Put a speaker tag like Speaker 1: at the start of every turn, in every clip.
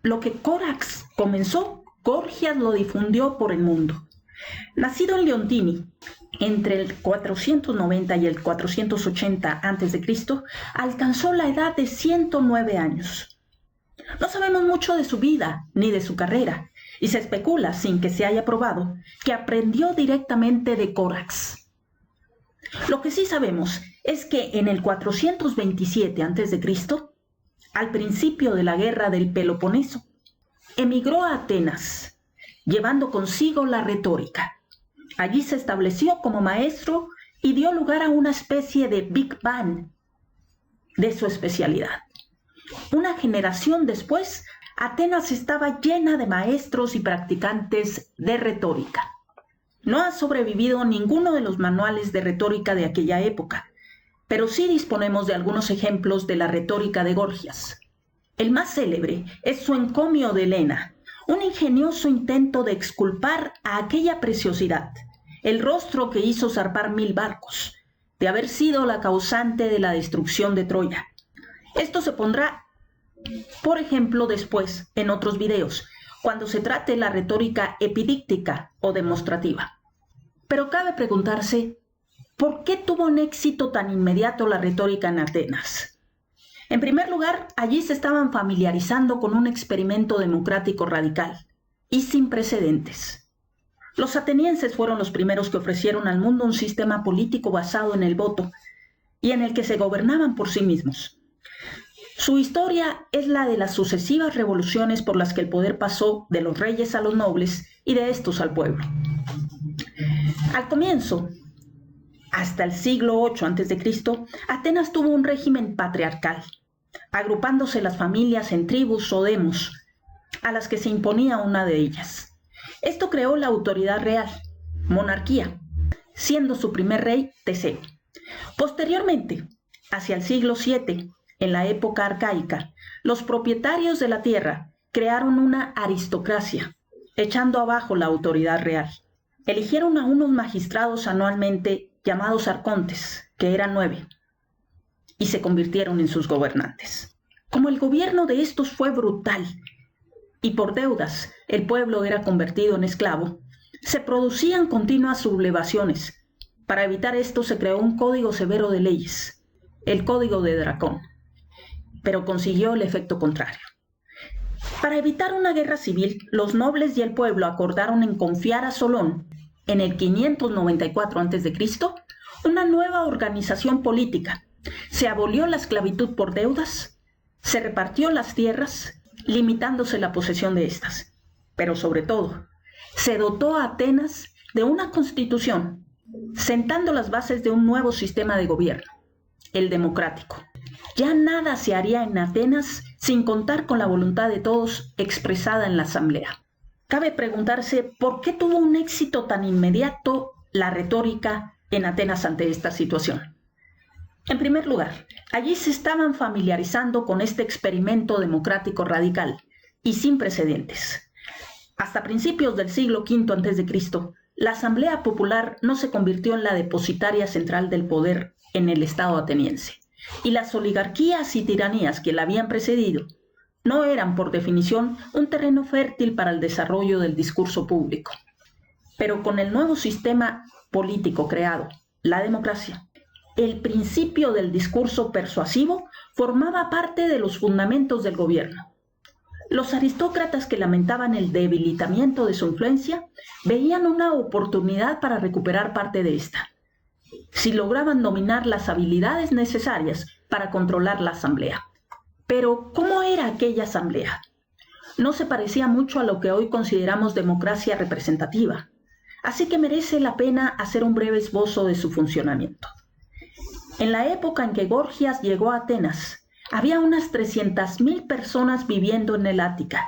Speaker 1: lo que Corax comenzó, Gorgias lo difundió por el mundo. Nacido en Leontini, entre el 490 y el 480 a.C., alcanzó la edad de 109 años. No sabemos mucho de su vida ni de su carrera, y se especula, sin que se haya probado, que aprendió directamente de Corax. Lo que sí sabemos es que en el 427 a.C., al principio de la guerra del Peloponeso, emigró a Atenas, llevando consigo la retórica. Allí se estableció como maestro y dio lugar a una especie de Big Bang de su especialidad. Una generación después, Atenas estaba llena de maestros y practicantes de retórica. No ha sobrevivido ninguno de los manuales de retórica de aquella época, pero sí disponemos de algunos ejemplos de la retórica de Gorgias. El más célebre es su encomio de Helena, un ingenioso intento de exculpar a aquella preciosidad, el rostro que hizo zarpar 1000 barcos, de haber sido la causante de la destrucción de Troya. Esto se pondrá, por ejemplo, después en otros videos, cuando se trate la retórica epidíctica o demostrativa. Pero cabe preguntarse, ¿por qué tuvo un éxito tan inmediato la retórica en Atenas? En primer lugar, allí se estaban familiarizando con un experimento democrático radical y sin precedentes. Los atenienses fueron los primeros que ofrecieron al mundo un sistema político basado en el voto y en el que se gobernaban por sí mismos. Su historia es la de las sucesivas revoluciones por las que el poder pasó de los reyes a los nobles y de estos al pueblo. Al comienzo, hasta el siglo VIII a.C., Atenas tuvo un régimen patriarcal, agrupándose las familias en tribus o demos, a las que se imponía una de ellas. Esto creó la autoridad real, monarquía, siendo su primer rey Teseo. Posteriormente, hacia el siglo VII, en la época arcaica, los propietarios de la tierra crearon una aristocracia, echando abajo la autoridad real. Eligieron a unos magistrados anualmente llamados arcontes, que eran 9, y se convirtieron en sus gobernantes. Como el gobierno de estos fue brutal y por deudas el pueblo era convertido en esclavo, se producían continuas sublevaciones. Para evitar esto se creó un código severo de leyes, el Código de Dracón, pero consiguió el efecto contrario. Para evitar una guerra civil, los nobles y el pueblo acordaron en confiar a Solón, en el 594 a.C., una nueva organización política. Se abolió la esclavitud por deudas, se repartió las tierras, limitándose la posesión de estas. Pero sobre todo, se dotó a Atenas de una constitución, sentando las bases de un nuevo sistema de gobierno, el democrático. Ya nada se haría en Atenas sin contar con la voluntad de todos expresada en la asamblea. Cabe preguntarse por qué tuvo un éxito tan inmediato la retórica en Atenas ante esta situación. En primer lugar, allí se estaban familiarizando con este experimento democrático radical y sin precedentes. Hasta principios del siglo V a.C., la Asamblea Popular no se convirtió en la depositaria central del poder en el Estado ateniense, y las oligarquías y tiranías que la habían precedido no eran, por definición, un terreno fértil para el desarrollo del discurso público. Pero con el nuevo sistema político creado, la democracia, el principio del discurso persuasivo formaba parte de los fundamentos del gobierno. Los aristócratas que lamentaban el debilitamiento de su influencia veían una oportunidad para recuperar parte de esta, si lograban dominar las habilidades necesarias para controlar la asamblea. Pero, ¿cómo era aquella asamblea? No se parecía mucho a lo que hoy consideramos democracia representativa, así que merece la pena hacer un breve esbozo de su funcionamiento. En la época en que Gorgias llegó a Atenas, había unas 300.000 personas viviendo en el Ática.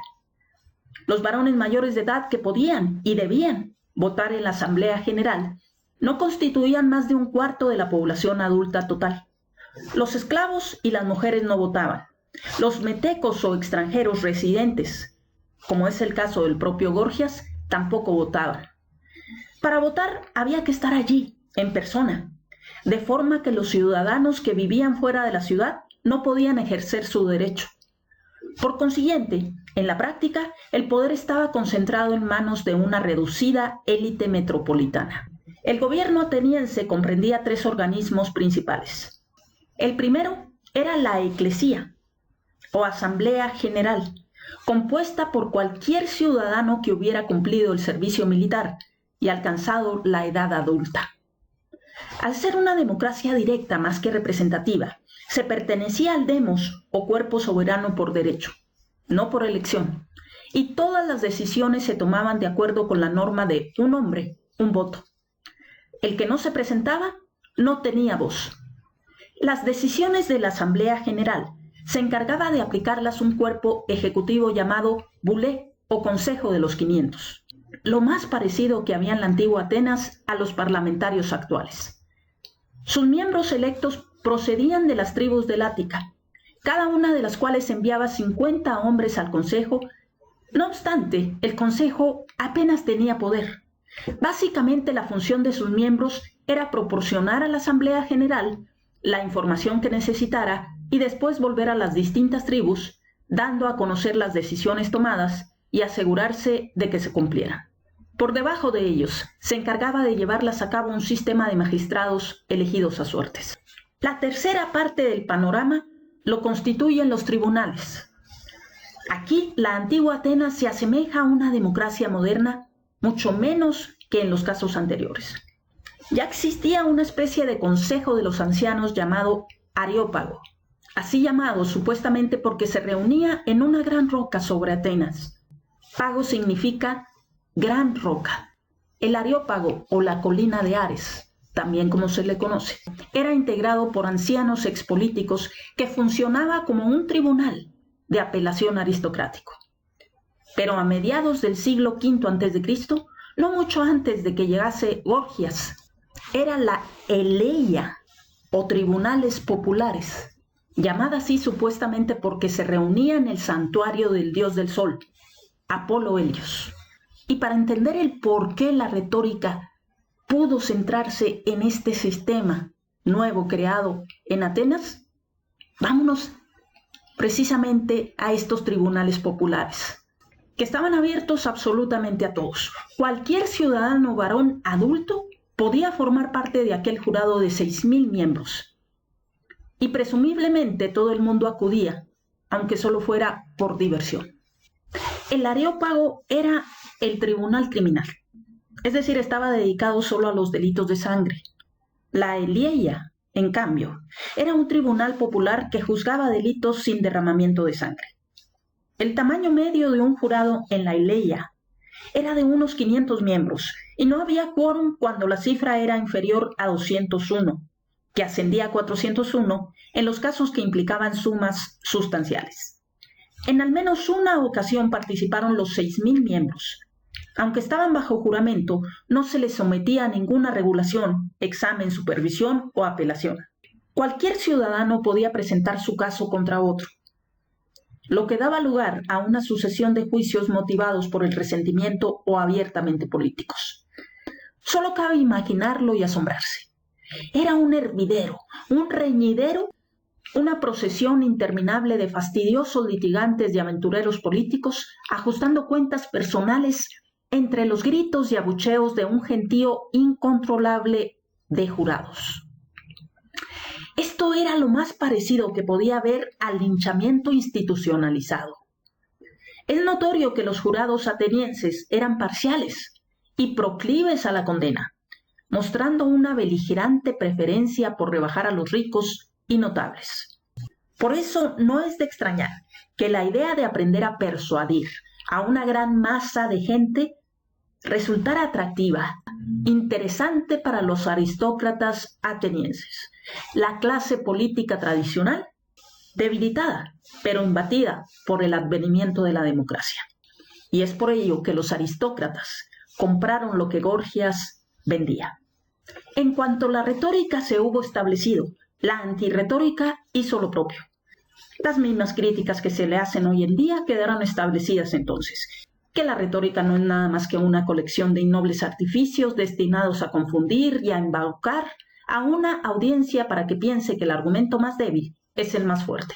Speaker 1: Los varones mayores de edad que podían y debían votar en la Asamblea General no constituían más de un cuarto de la población adulta total. Los esclavos y las mujeres no votaban. Los metecos o extranjeros residentes, como es el caso del propio Gorgias, tampoco votaban. Para votar había que estar allí, en persona, de forma que los ciudadanos que vivían fuera de la ciudad no podían ejercer su derecho. Por consiguiente, en la práctica, el poder estaba concentrado en manos de una reducida élite metropolitana. El gobierno ateniense comprendía 3 organismos principales. El primero era la eclesía, o asamblea general, compuesta por cualquier ciudadano que hubiera cumplido el servicio militar y alcanzado la edad adulta. Al ser una democracia directa más que representativa, se pertenecía al demos o cuerpo soberano por derecho, no por elección, y todas las decisiones se tomaban de acuerdo con la norma de un hombre, un voto. El que no se presentaba no tenía voz. Las decisiones de la Asamblea General se encargaba de aplicarlas un cuerpo ejecutivo llamado Bulé o Consejo de los 500, lo más parecido que había en la antigua Atenas a los parlamentarios actuales. Sus miembros electos procedían de las tribus del Ática, cada una de las cuales enviaba 50 hombres al consejo. No obstante, el consejo apenas tenía poder. Básicamente, la función de sus miembros era proporcionar a la Asamblea General la información que necesitara y después volver a las distintas tribus, dando a conocer las decisiones tomadas y asegurarse de que se cumplieran. Por debajo de ellos, se encargaba de llevarlas a cabo un sistema de magistrados elegidos a suertes. La tercera parte del panorama lo constituyen los tribunales. Aquí, la antigua Atenas se asemeja a una democracia moderna, mucho menos que en los casos anteriores. Ya existía una especie de consejo de los ancianos llamado Areópago, así llamado supuestamente porque se reunía en una gran roca sobre Atenas. Pago significa gran roca. El Areópago, o la colina de Ares, también como se le conoce, era integrado por ancianos expolíticos que funcionaba como un tribunal de apelación aristocrático. Pero a mediados del siglo V a.C., no mucho antes de que llegase Gorgias, era la Eleia, o tribunales populares, llamada así supuestamente porque se reunía en el santuario del dios del sol, Apolo Helios. Y para entender el por qué la retórica pudo centrarse en este sistema nuevo creado en Atenas, vámonos precisamente a estos tribunales populares, que estaban abiertos absolutamente a todos. Cualquier ciudadano varón adulto podía formar parte de aquel jurado de 6,000 miembros. Y presumiblemente todo el mundo acudía, aunque solo fuera por diversión. El Areópago era el tribunal criminal, es decir, estaba dedicado solo a los delitos de sangre. La Eleia, en cambio, era un tribunal popular que juzgaba delitos sin derramamiento de sangre. El tamaño medio de un jurado en la Eleia era de unos 500 miembros, y no había quórum cuando la cifra era inferior a 201, que ascendía a 401 en los casos que implicaban sumas sustanciales. En al menos una ocasión participaron los 6,000 miembros. Aunque estaban bajo juramento, no se les sometía a ninguna regulación, examen, supervisión o apelación. Cualquier ciudadano podía presentar su caso contra otro, lo que daba lugar a una sucesión de juicios motivados por el resentimiento o abiertamente políticos. Solo cabe imaginarlo y asombrarse. Era un hervidero, un reñidero, una procesión interminable de fastidiosos litigantes y aventureros políticos ajustando cuentas personales entre los gritos y abucheos de un gentío incontrolable de jurados. Esto era lo más parecido que podía haber al linchamiento institucionalizado. Es notorio que los jurados atenienses eran parciales y proclives a la condena, mostrando una beligerante preferencia por rebajar a los ricos y notables. Por eso no es de extrañar que la idea de aprender a persuadir a una gran masa de gente resultara atractiva, interesante para los aristócratas atenienses, la clase política tradicional, debilitada, pero imbatida por el advenimiento de la democracia. Y es por ello que los aristócratas compraron lo que Gorgias vendía. En cuanto la retórica se hubo establecido, la antirretórica hizo lo propio. Las mismas críticas que se le hacen hoy en día quedaron establecidas entonces, que la retórica no es nada más que una colección de innobles artificios destinados a confundir y a embaucar a una audiencia para que piense que el argumento más débil es el más fuerte.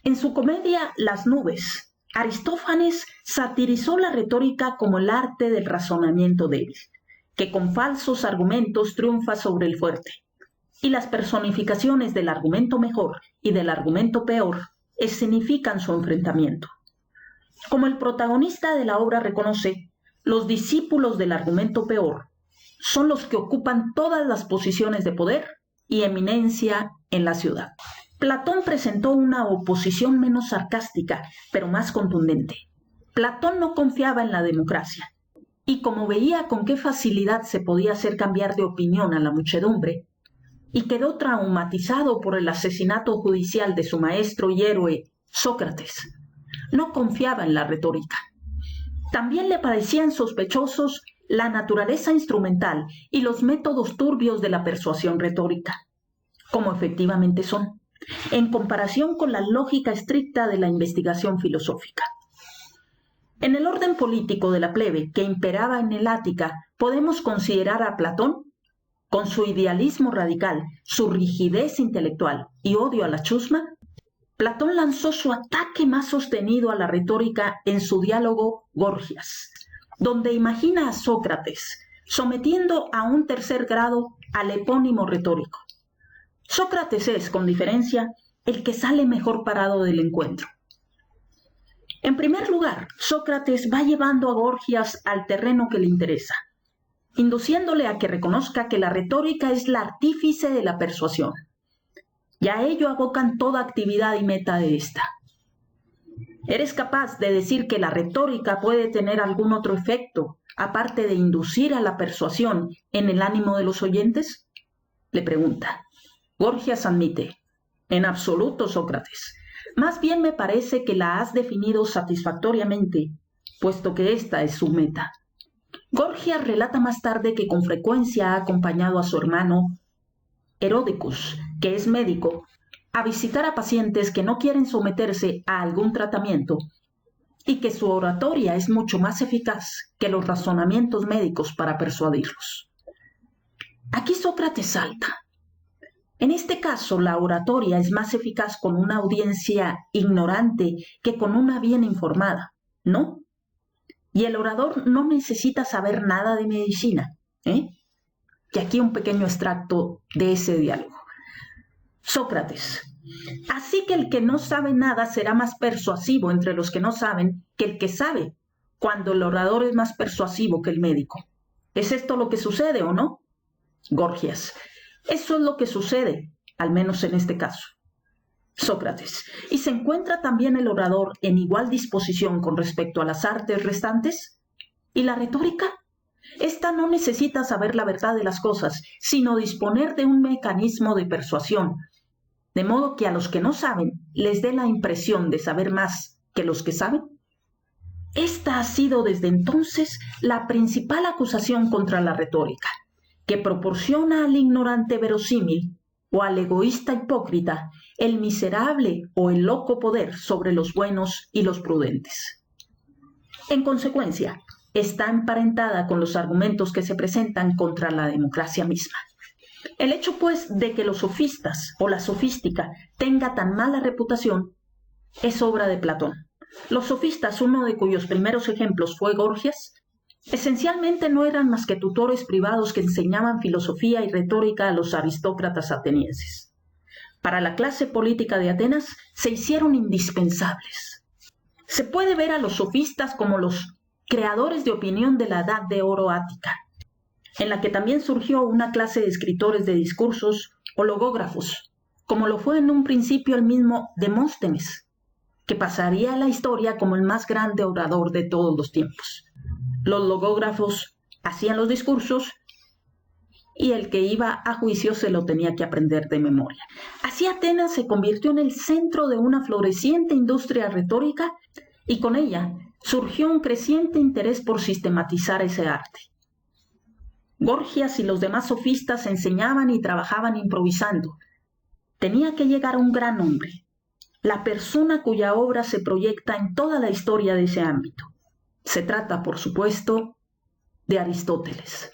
Speaker 1: En su comedia Las nubes, Aristófanes satirizó la retórica como el arte del razonamiento débil, que con falsos argumentos triunfa sobre el fuerte, y las personificaciones del argumento mejor y del argumento peor escenifican su enfrentamiento. Como el protagonista de la obra reconoce, los discípulos del argumento peor son los que ocupan todas las posiciones de poder y eminencia en la ciudad. Platón presentó una oposición menos sarcástica, pero más contundente. Platón no confiaba en la democracia, y como veía con qué facilidad se podía hacer cambiar de opinión a la muchedumbre, y quedó traumatizado por el asesinato judicial de su maestro y héroe, Sócrates, no confiaba en la retórica. También le parecían sospechosos la naturaleza instrumental y los métodos turbios de la persuasión retórica, como efectivamente son, en comparación con la lógica estricta de la investigación filosófica. En el orden político de la plebe que imperaba en el Ática, podemos considerar a Platón, con su idealismo radical, su rigidez intelectual y odio a la chusma. Platón lanzó su ataque más sostenido a la retórica en su diálogo Gorgias, donde imagina a Sócrates sometiendo a un tercer grado al epónimo retórico. Sócrates es, con diferencia, el que sale mejor parado del encuentro. En primer lugar, Sócrates va llevando a Gorgias al terreno que le interesa, induciéndole a que reconozca que la retórica es la artífice de la persuasión, y a ello abocan toda actividad y meta de esta. ¿Eres capaz de decir que la retórica puede tener algún otro efecto, aparte de inducir a la persuasión en el ánimo de los oyentes?, le pregunta. Gorgias admite: en absoluto, Sócrates. Más bien me parece que la has definido satisfactoriamente, puesto que esta es su meta. Gorgias relata más tarde que con frecuencia ha acompañado a su hermano Heródicus, que es médico, a visitar a pacientes que no quieren someterse a algún tratamiento y que su oratoria es mucho más eficaz que los razonamientos médicos para persuadirlos. Aquí Sócrates salta. En este caso, la oratoria es más eficaz con una audiencia ignorante que con una bien informada, ¿no? Y el orador no necesita saber nada de medicina, ¿eh? Y aquí un pequeño extracto de ese diálogo. Sócrates: así que el que no sabe nada será más persuasivo entre los que no saben que el que sabe, cuando el orador es más persuasivo que el médico. ¿Es esto lo que sucede o no? Gorgias: eso es lo que sucede, al menos en este caso. Sócrates: ¿y se encuentra también el orador en igual disposición con respecto a las artes restantes? ¿Y la retórica? Esta no necesita saber la verdad de las cosas, sino disponer de un mecanismo de persuasión, de modo que a los que no saben les dé la impresión de saber más que los que saben. Esta ha sido desde entonces la principal acusación contra la retórica, que proporciona al ignorante verosímil o al egoísta hipócrita el miserable o el loco poder sobre los buenos y los prudentes. En consecuencia, está emparentada con los argumentos que se presentan contra la democracia misma. El hecho, pues, de que los sofistas o la sofística tenga tan mala reputación es obra de Platón. Los sofistas, uno de cuyos primeros ejemplos fue Gorgias, esencialmente no eran más que tutores privados que enseñaban filosofía y retórica a los aristócratas atenienses. Para la clase política de Atenas se hicieron indispensables. Se puede ver a los sofistas como los creadores de opinión de la Edad de Oro ática, en la que también surgió una clase de escritores de discursos o logógrafos, como lo fue en un principio el mismo Demóstenes, que pasaría a la historia como el más grande orador de todos los tiempos. Los logógrafos hacían los discursos y el que iba a juicio se lo tenía que aprender de memoria. Así Atenas se convirtió en el centro de una floreciente industria retórica y con ella surgió un creciente interés por sistematizar ese arte. Gorgias y los demás sofistas enseñaban y trabajaban improvisando. Tenía que llegar un gran hombre, la persona cuya obra se proyecta en toda la historia de ese ámbito. Se trata, por supuesto, de Aristóteles.